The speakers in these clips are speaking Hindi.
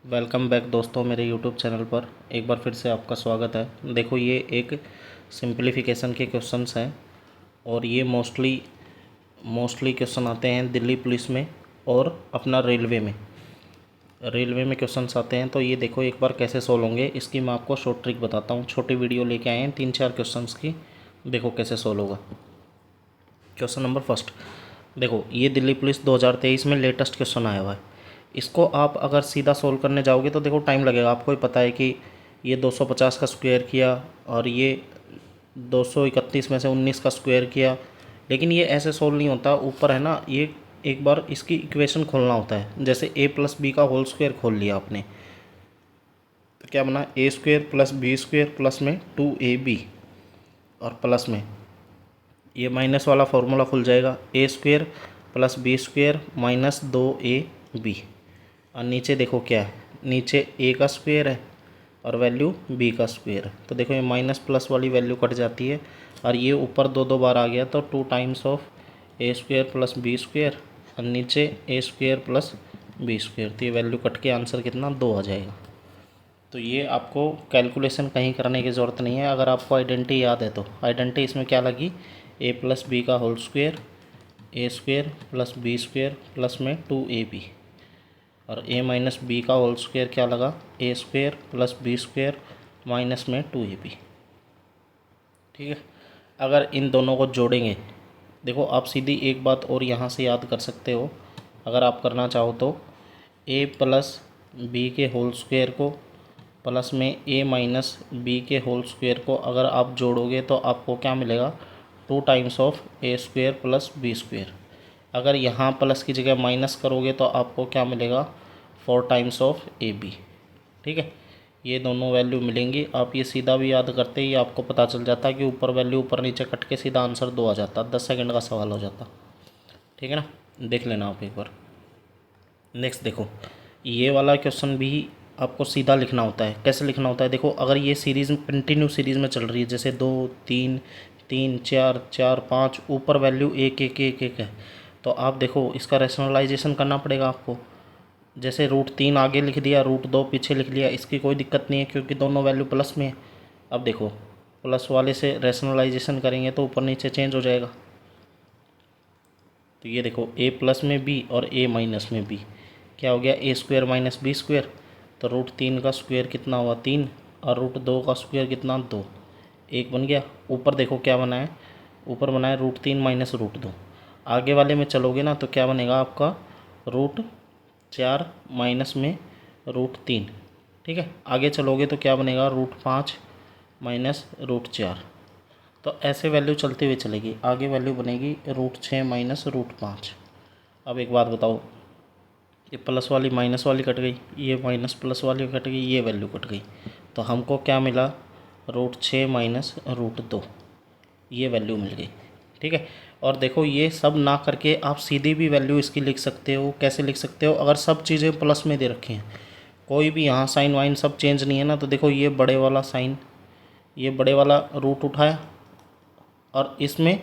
वेलकम बैक दोस्तों मेरे यूट्यूब चैनल पर एक बार फिर से आपका स्वागत है। देखो ये एक सिंपलीफिकेशन के क्वेश्चंस हैं और ये मोस्टली क्वेश्चन आते हैं दिल्ली पुलिस में और अपना रेलवे में क्वेश्चंस आते हैं। तो ये देखो एक बार कैसे सोल्व होंगे इसकी मैं आपको शॉर्ट ट्रिक बताता हूँ। छोटी वीडियो लेके आए हैं 3-4 क्वेश्चंस की, देखो कैसे सोल्व होगा। क्वेश्चन नंबर फर्स्ट, देखो ये दिल्ली पुलिस 2023 में लेटेस्ट क्वेश्चन आया हुआ है। इसको आप अगर सीधा सोल्व करने जाओगे तो देखो टाइम लगेगा। आपको ही पता है कि ये 250 का स्क्वायर किया और ये 231 में से 19 का स्क्वायर किया, लेकिन ये ऐसे सोल्व नहीं होता। ऊपर है ना, ये एक बार इसकी इक्वेशन खोलना होता है। जैसे a प्लस बी का होल स्क्वायर खोल लिया आपने तो क्या बना, A square plus B square plus में 2ab और प्लस में ये माइनस वाला फॉर्मूला खुल जाएगा, A square plus B square minus 2ab। और नीचे देखो क्या है, नीचे ए का स्क्वायर है और वैल्यू बी का स्क्वायर है। तो देखो ये माइनस प्लस वाली वैल्यू कट जाती है और ये ऊपर दो बार आ गया तो 2 times of a square plus B square और नीचे a square plus B square. तो ये वैल्यू कट के आंसर कितना 2 आ जाएगा। तो ये आपको कैलकुलेशन कहीं करने की ज़रूरत नहीं है। अगर आपको आइडेंटिटी याद है तो आइडेंटिटी इसमें क्या लगी, ए प्लस बी का whole square, A square plus B square plus में 2ab और ए माइनस बी का होल स्क्वायर क्या लगा, A square plus B square minus में 2ab। ठीक है, अगर इन दोनों को जोड़ेंगे, देखो आप सीधी एक बात और यहाँ से याद कर सकते हो। अगर आप करना चाहो तो ए प्लस बी के होल स्क्वायर को प्लस में ए माइनस बी के होल स्क्वायर को अगर आप जोड़ोगे तो आपको क्या मिलेगा, 2 times of a square plus B square. अगर यहाँ प्लस की जगह माइनस करोगे तो आपको क्या मिलेगा, 4 टाइम्स ऑफ ए बी। ठीक है, ये दोनों वैल्यू मिलेंगी। आप ये सीधा भी याद करते ही आपको पता चल जाता कि ऊपर वैल्यू ऊपर नीचे कट के सीधा आंसर 2 आ जाता, 10 सेकंड का सवाल हो जाता। ठीक है ना, देख लेना आप एक बार। नेक्स्ट देखो, ये वाला क्वेश्चन भी आपको सीधा लिखना होता है। कैसे लिखना होता है, देखो अगर ये सीरीज़ में कंटिन्यू सीरीज़ में चल रही है, जैसे 2 3 3 4 4 5 ऊपर वैल्यू 1 1 1 1 है, तो आप देखो इसका रैशनलाइजेशन करना पड़ेगा आपको। जैसे √3 आगे लिख दिया, √2 पीछे लिख लिया, इसकी कोई दिक्कत नहीं है क्योंकि दोनों वैल्यू प्लस में है। अब देखो प्लस वाले से रैशनलाइजेशन करेंगे तो ऊपर नीचे चेंज हो जाएगा। तो ये देखो ए प्लस में बी और ए माइनस में बी क्या हो गया, ए स्क्वायर माइनस बी स्क्वायर। तो √3 का स्क्वायर कितना हुआ 3 और √2 का स्क्वायर कितना 2, 1 बन गया। ऊपर देखो क्या बना है, ऊपर बना है √3 माइनस √2। आगे वाले में चलोगे ना तो क्या बनेगा आपका, √4 माइनस में √3। ठीक है, आगे चलोगे तो क्या बनेगा, √5 माइनस √4। तो ऐसे वैल्यू चलते हुए चलेगी। आगे वैल्यू बनेगी √6 माइनस √5। अब एक बात बताओ, ये प्लस वाली माइनस वाली कट गई, ये माइनस प्लस वाली कट गई, ये वैल्यू कट गई, तो हमको क्या मिला, √6 माइनस √2, ये वैल्यू मिल गई। ठीक है, और देखो ये सब ना करके आप सीधी भी वैल्यू इसकी लिख सकते हो। कैसे लिख सकते हो, अगर सब चीज़ें प्लस में दे रखी हैं, कोई भी यहाँ साइन वाइन सब चेंज नहीं है ना, तो देखो ये बड़े वाला साइन, ये बड़े वाला रूट उठाया और इसमें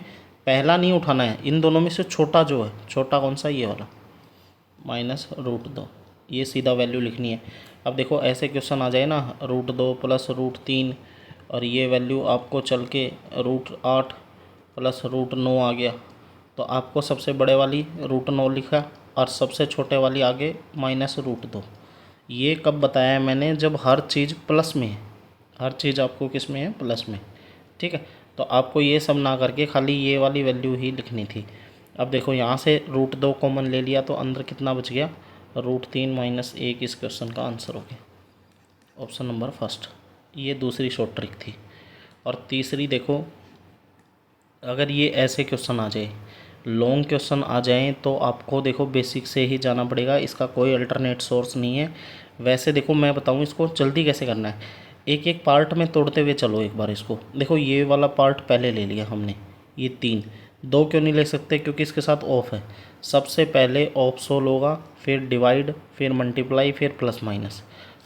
पहला नहीं उठाना है, इन दोनों में से छोटा जो है, छोटा कौन सा, ये वाला माइनस √2, ये सीधा वैल्यू लिखनी है। अब देखो ऐसे क्वेश्चन आ जाए ना, √2 प्लस √3 और ये वैल्यू आपको चल के √8 प्लस √9 आ गया, तो आपको सबसे बड़े वाली √9 लिखा और सबसे छोटे वाली आगे माइनस √2। ये कब बताया है मैंने, जब हर चीज़ प्लस में है, हर चीज़ आपको किस में है, प्लस में। ठीक है, तो आपको ये सब ना करके खाली ये वाली वैल्यू ही लिखनी थी। अब देखो यहाँ से √2 कॉमन ले लिया तो अंदर कितना बच गया, √3 माइनस 1 इस क्वेश्चन का आंसर हो गया। ऑप्शन नंबर फर्स्ट, ये दूसरी शॉर्ट ट्रिक थी। और तीसरी देखो, अगर ये ऐसे क्वेश्चन आ जाए, लॉन्ग क्वेश्चन आ जाएँ, तो आपको देखो बेसिक से ही जाना पड़ेगा, इसका कोई अल्टरनेट सोर्स नहीं है। वैसे देखो मैं बताऊँ इसको जल्दी कैसे करना है, एक एक पार्ट में तोड़ते हुए चलो एक बार इसको। देखो ये वाला पार्ट पहले ले लिया हमने, ये 3, 2 क्यों नहीं ले सकते, क्योंकि इसके साथ ऑफ है। सबसे पहले ऑफ सोल होगा, फिर डिवाइड, फिर मल्टीप्लाई, फिर प्लस माइनस।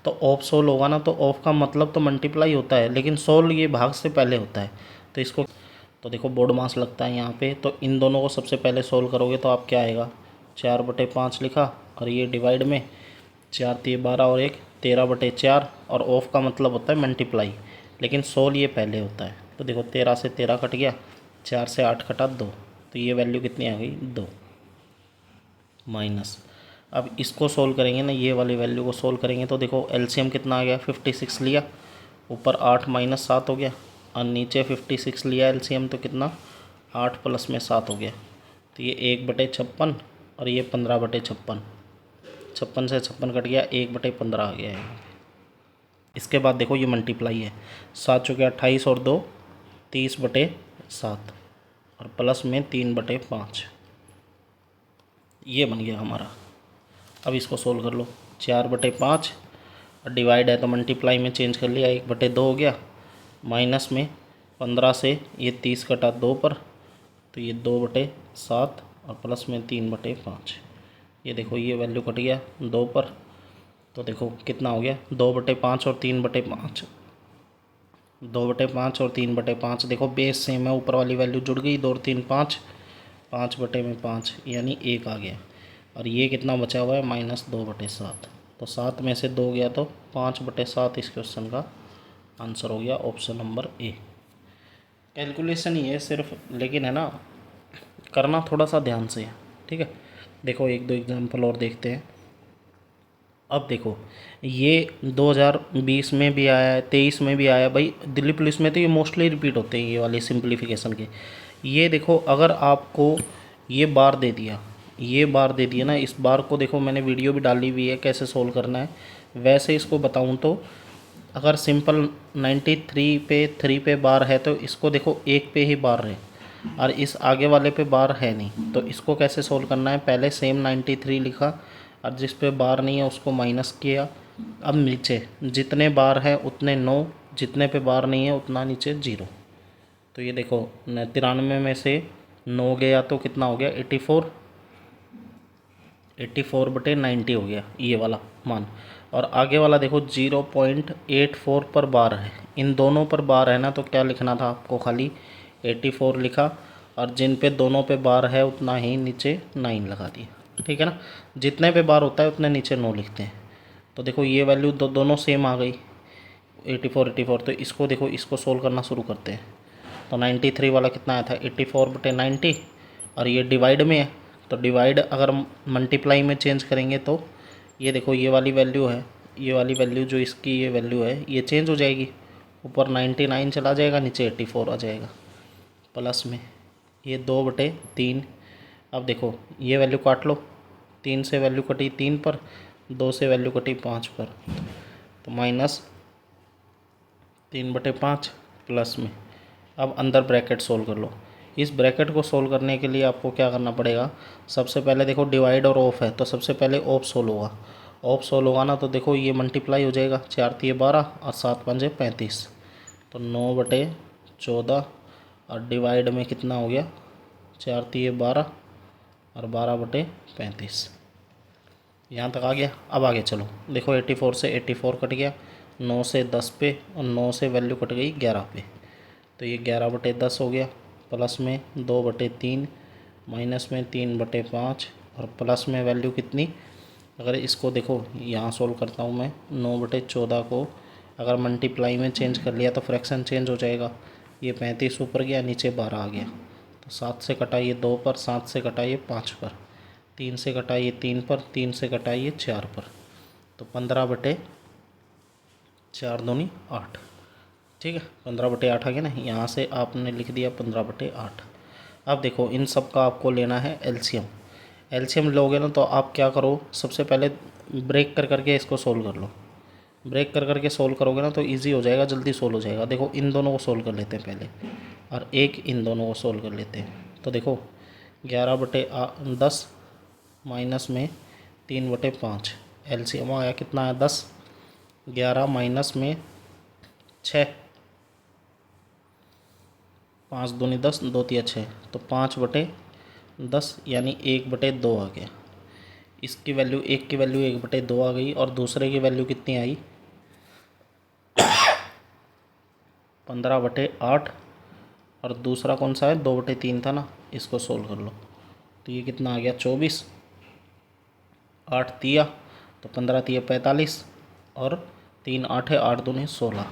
तो ऑफ सोल होगा ना, तो ऑफ का मतलब तो मल्टीप्लाई होता है, लेकिन सोल ये भाग से पहले होता है। तो इसको, तो देखो बोर्ड मास लगता है यहाँ पे, तो इन दोनों को सबसे पहले सोल्व करोगे तो आप क्या आएगा, 4/5 लिखा और ये डिवाइड में 4 तिये 12 और 1 13/4 और ऑफ का मतलब होता है मल्टीप्लाई, लेकिन सोल ये पहले होता है। तो देखो 13 से 13 कट गया, 4 से 8 कटा 2, तो ये वैल्यू कितनी आ गई 2 माइनस। अब इसको सोल्व करेंगे ना, ये वाली वैल्यू को सोल्व करेंगे तो देखो एलसीएम कितना आ गया 56 लिया, ऊपर 8 माइनस 7 हो गया, और नीचे 56 लिया एलसीएम तो कितना 8 प्लस में 7 हो गया। तो ये 1/56 और ये 15/56, 56 से 56 कट गया, 1/15 आ गया है। इसके बाद देखो ये मल्टीप्लाई है, 7 चौके 28 और 2 30/7 और प्लस में 3/5, ये बन गया हमारा। अब इसको सोल्व कर लो, 4/5 और डिवाइड है तो मल्टीप्लाई में चेंज कर लिया, 1/2 हो गया, माइनस में 15 से ये 30 कटा 2 पर, तो ये 2/7 और प्लस में 3/5। ये देखो ये वैल्यू कट गया 2 पर, तो देखो कितना हो गया 2/5 और 3/5, 2/5 और 3/5। देखो बेस सेम है, ऊपर वाली वैल्यू जुड़ गई, 2 और 3 5, 5/5 यानी 1 आ गया। और ये कितना बचा हुआ है -2/7, तो 7 में से 2 गया तो 5/7 इस क्वेश्चन का आंसर हो गया, ऑप्शन नंबर ए। कैलकुलेशन ही है सिर्फ, लेकिन है ना करना थोड़ा सा ध्यान से है, ठीक है। देखो 1-2 एग्जाम्पल और देखते हैं। अब देखो ये 2020 में भी आया है, 23 में भी आया है भाई, दिल्ली पुलिस में तो ये मोस्टली रिपीट होते हैं ये वाले सिंप्लीफिकेशन के। ये देखो अगर आपको ये बार दे दिया, ये बार दे दिया ना, इस बार को देखो मैंने वीडियो भी डाली हुई है कैसे सोल्व करना है। वैसे इसको बताऊं तो अगर सिंपल 93 पे 3 पे बार है तो इसको देखो 1 पे ही बार है, और इस आगे वाले पे बार है नहीं, तो इसको कैसे सोल्व करना है, पहले सेम 93 लिखा और जिस पे बार नहीं है उसको माइनस किया। अब नीचे जितने बार है उतने 9, जितने पे बार नहीं है उतना नीचे 0। तो ये देखो 93 में से 9 गया तो कितना हो गया 84, 84/90 हो गया ये वाला मान। और आगे वाला देखो 0.84 पर बार है, इन दोनों पर बार है ना, तो क्या लिखना था आपको, खाली 84 लिखा, और जिन पे दोनों पे बार है उतना ही नीचे 9 लगा दिया, ठीक है ना। जितने पे बार होता है उतने नीचे 9 लिखते हैं। तो देखो ये वैल्यू दोनों सेम आ गई 84, तो इसको देखो इसको सोल्व करना शुरू करते हैं। तो 93 वाला कितना आया था 84/90, और ये डिवाइड में है, तो डिवाइड अगर मल्टीप्लाई में चेंज करेंगे तो ये देखो ये वाली वैल्यू है, ये वाली वैल्यू जो इसकी ये वैल्यू है ये चेंज हो जाएगी, ऊपर 99 चला जाएगा, नीचे 84 आ जाएगा, प्लस में ये 2/3। अब देखो ये वैल्यू काट लो, 3 से वैल्यू कटी 3 पर, 2 से वैल्यू कटी 5 पर, तो -3/5 प्लस में। अब अंदर ब्रैकेट सोल्व कर लो। इस ब्रैकेट को सोल्व करने के लिए आपको क्या करना पड़ेगा, सबसे पहले देखो डिवाइड और ऑफ है, तो सबसे पहले ऑफ सोल्व होगा। ऑफ सोल्व होगा ना तो देखो ये मल्टीप्लाई हो जाएगा, 4 तिये 12 और 7 पंजे 35, तो 9/14, और डिवाइड में कितना हो गया 4 तिये 12 और 12/35। यहाँ तक आ गया। अब आगे चलो, देखो 84 से 84 कट गया, 9 से 10 पे, और 9 से वैल्यू कट गई 11 पे, तो ये 11/10 हो गया, प्लस में 2/3, माइनस में 3/5, और प्लस में वैल्यू कितनी, अगर इसको देखो यहाँ सोल्व करता हूँ मैं, 9/14 को अगर मल्टीप्लाई में चेंज कर लिया तो फ्रैक्शन चेंज हो जाएगा, ये 35 ऊपर गया, नीचे 12 आ गया, तो 7 से कटाइए 2 पर, 7 से कटाइए 5 पर, 3 से कटाइए 3 पर, 3 से कटाइए 4 पर, तो 15/4 दूनी 8, ठीक है, 15/8 आ गया ना। यहाँ से आपने लिख दिया 15/8। अब देखो इन सब का आपको लेना है एलसीएम। एलसीएम लोगे ना तो आप क्या करो, सबसे पहले ब्रेक कर करके इसको सोल्व कर लो। ब्रेक कर करके सोल्व करोगे ना तो इजी हो जाएगा, जल्दी सोल्व हो जाएगा। देखो इन दोनों को सोल्व कर लेते हैं पहले, और एक इन दोनों को सोल्व कर लेते हैं। तो देखो 11/10 माइनस में 3/5, एलसीएम आया कितना है 10, 11 माइनस में 6, 5 दूनी 10, 2 तिया 6, तो 5/10 यानी 1/2 आ गया। इसकी वैल्यू, एक की वैल्यू 1/2 आ गई, और दूसरे की वैल्यू कितनी आई 15/8, और दूसरा कौन सा है 2/3 था ना, इसको सोल्व कर लो, तो ये कितना आ गया 24, 8 तिया तो 15 तिये 45 और 3 8 है, 8 दूनी 16।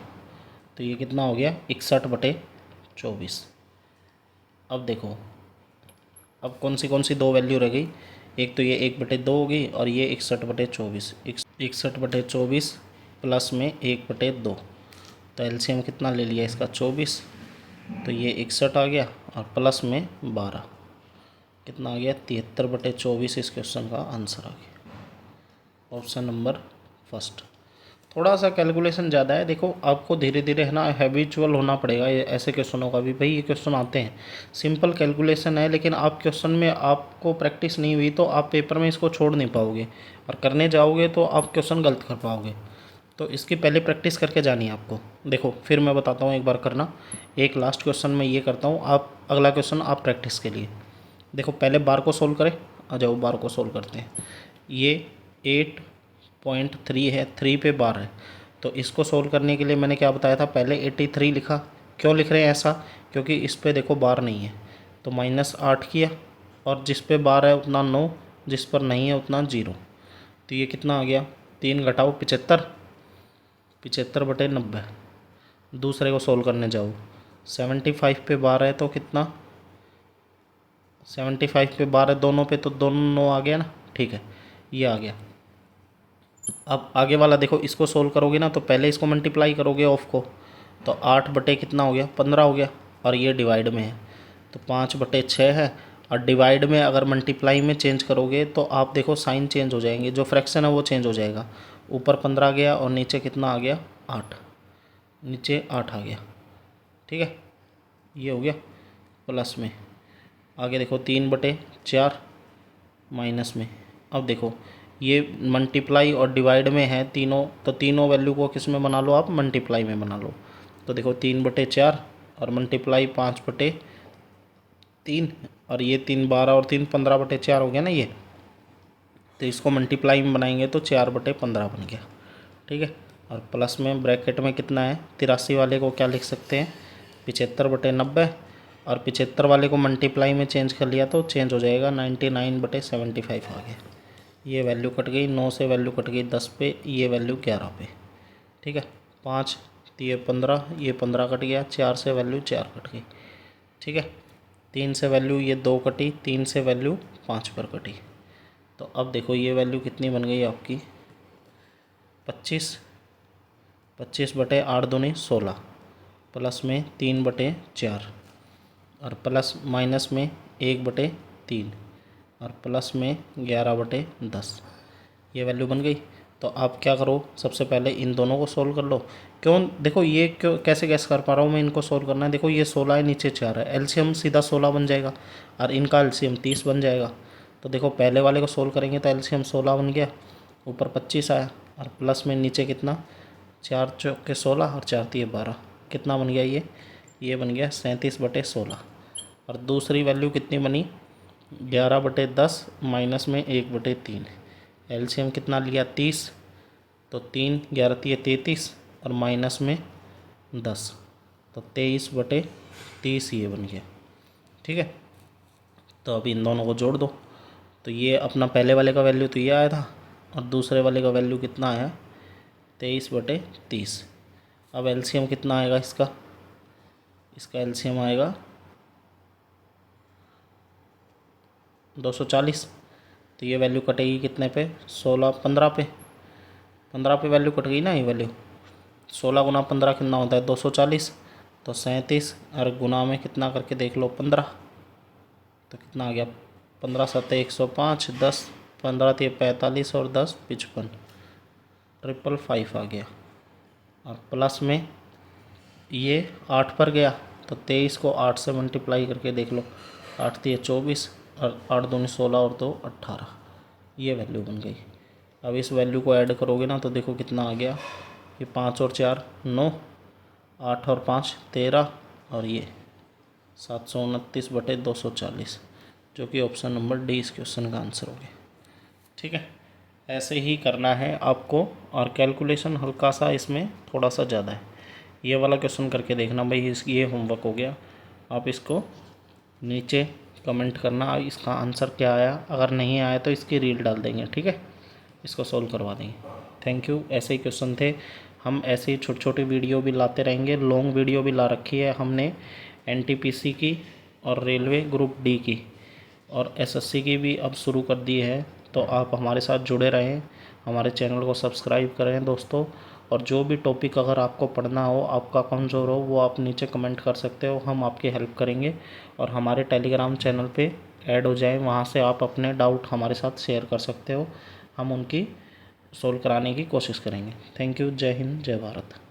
तो ये कितना हो गया 61/24। अब देखो, अब कौन सी दो वैल्यू रह गई, एक तो ये 1/2 हो गई और ये 61/24। 61/24 प्लस में 1/2, तो एलसीएम कितना ले लिया इसका 24, तो ये 61 आ गया और प्लस में 12 कितना आ गया 73/24। इस क्वेश्चन का आंसर आ गया ऑप्शन नंबर फर्स्ट। थोड़ा सा कैलकुलेशन ज़्यादा है, देखो आपको धीरे धीरे है ना हैबिचुअल होना पड़ेगा ये ऐसे क्वेश्चनों का भी। भाई ये क्वेश्चन आते हैं, सिंपल कैलकुलेशन है, लेकिन आप क्वेश्चन में आपको प्रैक्टिस नहीं हुई तो आप पेपर में इसको छोड़ नहीं पाओगे, और करने जाओगे तो आप क्वेश्चन गलत कर पाओगे। तो इसकी पहले प्रैक्टिस करके जानी है आपको। देखो फिर मैं बताता हूँ, एक बार करना, एक लास्ट क्वेश्चन मैं ये करता हूँ, आप अगला क्वेश्चन आप प्रैक्टिस के लिए। देखो पहले बार को सोल्व करें, आ जाओ बार को सोल्व करते हैं। ये 8.3 है, 3 पे बार है, तो इसको सोल्व करने के लिए मैंने क्या बताया था, पहले 83 लिखा। क्यों लिख रहे हैं ऐसा, क्योंकि इस पे देखो बार नहीं है, तो -8 किया, और जिस पे बार है उतना 9, जिस पर नहीं है उतना 0। तो ये कितना आ गया 3 घटाओ 75, 75/90। दूसरे को सोल्व करने जाओ, 75 पे बार है तो कितना, 75 पे बार है दोनों पे, तो दोनों 9 आ गया ना, ठीक है ये आ गया। अब आगे वाला देखो, इसको सोल्व करोगे ना तो पहले इसको मल्टीप्लाई करोगे ऑफ को, तो 8 कितना हो गया 15 हो गया, और ये डिवाइड में है तो 5/6 है। और डिवाइड में अगर मल्टीप्लाई में चेंज करोगे तो आप देखो साइन चेंज हो जाएंगे, जो फ्रैक्शन है वो चेंज हो जाएगा। ऊपर 15 गया और नीचे कितना आ गया 8, नीचे 8 आ गया, ठीक है ये हो गया प्लस में। आगे देखो 3/4 माइनस में। अब देखो ये मल्टीप्लाई और डिवाइड में है तीनों, तो तीनों वैल्यू को किस में बना लो आप, मल्टीप्लाई में बना लो। तो देखो 3/4 और मल्टीप्लाई 5/3, और ये 3 12 और 3 15/4 हो गया ना ये। तो इसको मल्टीप्लाई में बनाएंगे तो 4/15 बन गया, ठीक है। और प्लस में ब्रैकेट में कितना है 83 वाले को क्या लिख सकते हैं 75/90, और 75 वाले को मल्टीप्लाई में चेंज कर लिया तो चेंज हो जाएगा 99/75 आ गया। ये वैल्यू कट गई, 9 से वैल्यू कट गई 10 पे, ये वैल्यू 11 पे, ठीक है। 5 ये 15, ये 15 कट गया, 4 से वैल्यू 4 कट गई, ठीक है। 3 से वैल्यू ये 2 कटी, 3 से वैल्यू 5 पर कटी। तो अब देखो ये वैल्यू कितनी बन गई आपकी 25, 25/8 दूनी 16, प्लस में 3/4, और प्लस माइनस में 1/3, और प्लस में 11/10। ये वैल्यू बन गई। तो आप क्या करो, सबसे पहले इन दोनों को सोल्व कर लो। क्यों देखो ये क्यों कैसे गैस कर पा रहा हूँ मैं, इनको सोल्व करना है। देखो ये 16 है, नीचे 4 है, एलसीएम सीधा 16 बन जाएगा, और इनका एलसीएम 30 बन जाएगा। तो देखो पहले वाले को सोल्व करेंगे तो एलसीएम 16 बन गया, ऊपर 25 आया, और प्लस में नीचे कितना 4 चौके 16 और 4 तिये 12, कितना बन गया ये बन गया 37/16। और दूसरी वैल्यू कितनी बनी 11/10 माइनस में 1/3। एलसीएम कितना लिया 30, तो 3 11 तिये 33 और माइनस में 10, तो 23/30 ये बन गया, ठीक है। तो अभी इन दोनों को जोड़ दो, तो ये अपना पहले वाले का वैल्यू तो ये आया था, और दूसरे वाले का वैल्यू कितना आया 23/30। अब एलसीएम कितना आएगा इसका एलसीएम आएगा 240। तो ये वैल्यू कटेगी कितने पे 15 पे, 15 पे वैल्यू कट गई ना, ये वैल्यू 16 गुना 15 कितना होता है 240, तो 37, और गुना में कितना करके देख लो 15, तो कितना आ गया 15 7 105, 10 15 तिये 45 और 10 55, 555 आ गया। और प्लस में ये 8 पर गया, तो 23 को 8 से मल्टीप्लाई करके देख लो, 8 तिये 24 और 8 दूनी 16 और 2 18, ये वैल्यू बन गई। अब इस वैल्यू को ऐड करोगे ना तो देखो कितना आ गया, ये 5 और 4 9, 8 और 5 13, और ये 729/240, जो कि ऑप्शन नंबर डी इस क्वेश्चन का आंसर हो गया, ठीक है। ऐसे ही करना है आपको, और कैलकुलेशन हल्का सा इसमें थोड़ा सा ज़्यादा है। ये वाला क्वेश्चन करके देखना भाई, ये होमवर्क हो गया। आप इसको नीचे कमेंट करना इसका आंसर क्या आया, अगर नहीं आया तो इसकी रील डाल देंगे, ठीक है। इसको सॉल्व करवा देंगे। Thank you. ऐसे ही क्वेश्चन थे, हम ऐसे ही छोटे छोटे वीडियो भी लाते रहेंगे। लॉन्ग वीडियो भी ला रखी है हमने एनटीपीसी की और रेलवे ग्रुप डी की और एसएससी की भी अब शुरू कर दी है। तो आप हमारे साथ जुड़े रहें, हमारे चैनल को सब्सक्राइब करें दोस्तों। और जो भी टॉपिक अगर आपको पढ़ना हो, आपका कमज़ोर हो, वो आप नीचे कमेंट कर सकते हो, हम आपकी हेल्प करेंगे। और हमारे टेलीग्राम चैनल पे ऐड हो जाएं, वहाँ से आप अपने डाउट हमारे साथ शेयर कर सकते हो, हम उनकी सोल्व कराने की कोशिश करेंगे। Thank you. जय हिंद, जय भारत।